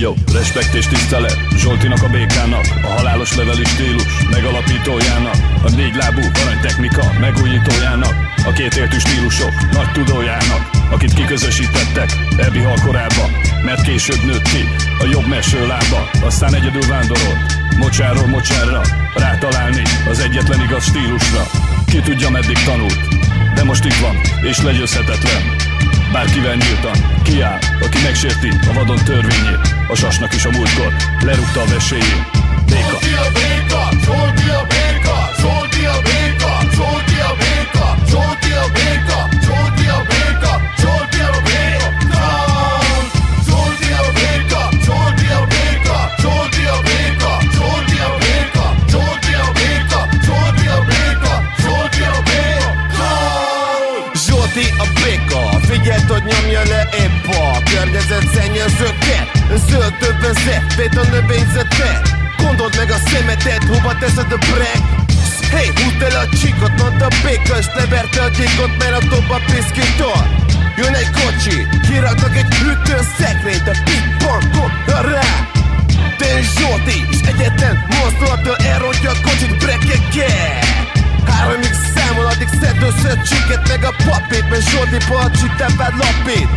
Jó, respekt és tisztelet Zsoltinak, a békának, a halálos leveli stílus megalapítójának, a négylábú aranytechnika megújítójának, a kétértű stílusok nagy tudójának, akit kiközösítettek Ebi halkorában, mert később nőtt ki a jobb meső lába, aztán egyedül vándorolt mocsáról mocsárra, rátalálni az egyetlen igaz stílusra. Ki tudja meddig tanult, de most itt van és legyőzhetetlen. Bárkivel nyíltan kiáll, aki megsérti a vadon törvényét. A sasnak is a múltkor lerúgta a vesélyét. Béka! Zsolti a béka! Zsolti a béka! Zsolti a béka! Zsolti a béka! Zsolti a béka! Zsolti a béka! Zsolti a béka! Zsolti a béka! Zsolti a béka! Zsolti a béka! Zsolti a béka! Zsolti a béka! Zsolti a béka! Zsolti a béka! Zsolti a béka! Figyeld, hogy nyomja le épp a környezetszennyezőket. Zöldbe vezet, véd a növényzetet. Gondold meg a szemetet, hova teszed a brek. Hey, húzd el a csíkot, mondta a béka, és leverte a gyíkot, mert a dob a piszkítól. Jön egy kocsi, kiraknak egy hűtőszekrényt, a ping-pongon rá. De Zsolti, és egyetlen mozdulattal elrontja a kocsit brekekkel. 3x számol, addig szedd össze a csíket meg a papít, mert Zsolti palcsitán vád lapít.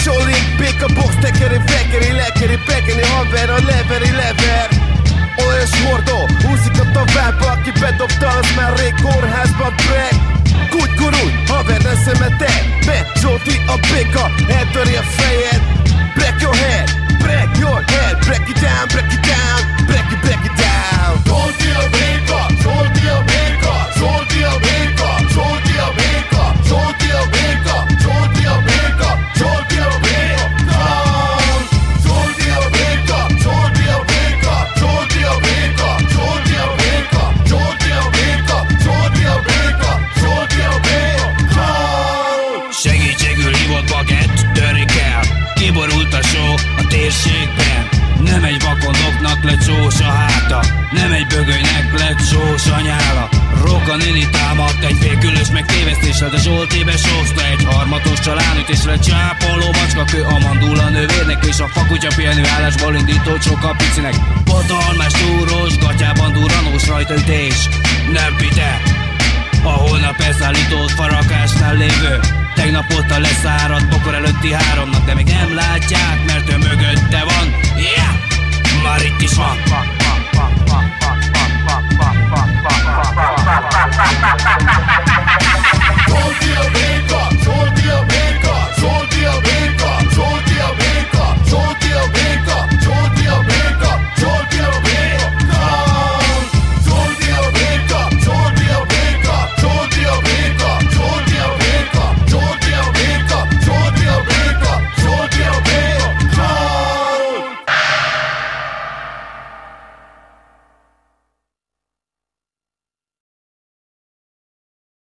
Zsolti, béka, box, tekeri, fekeri, lekeri, pekeri, haver, a leveri, lever. Olajos hordó, húzik a tovább, aki bedobta, az már rég kórházba brek. Kúgy gurulj, haver, ne szemeted be, Zsolti a béka, eltöri a fejed. Break your head, break your head, break it down, break it down, break it down. Zsolti a béka! Zsolti a béka! Zsolti a béka! Zsolti a béka! Zsolti a béka! Zsolti a béka! Zsolti a béka! Zsolti a béka! Zsolti a béka! Zsolti a béka! Zsolti a béka! Zsolti a béka! Zsolti a béka! Zsolti a béka! Segítségül hívott bagett, törik el. Kiborult a só a térségben. Nem egy vakondoknak lett sós a háta, nem egy bögölynek lett sós a nyála. Roka néni támadt egy félkülös megtévesztéssel, de Zsolti besózta egy harmatos családütésre. Csápoló macskakő a mandula nővérnek, és a fakutya pihenő állásból indított sokkal picinek. Botalmás túrós, gatyában durranós rajtaütés, nem pite. A holnap elszállított farakásnál lévő, tegnap ott a leszáradt bokor előtti háromnak, de még nem látják, mert ő mögötte van. Yeah! Már itt is van.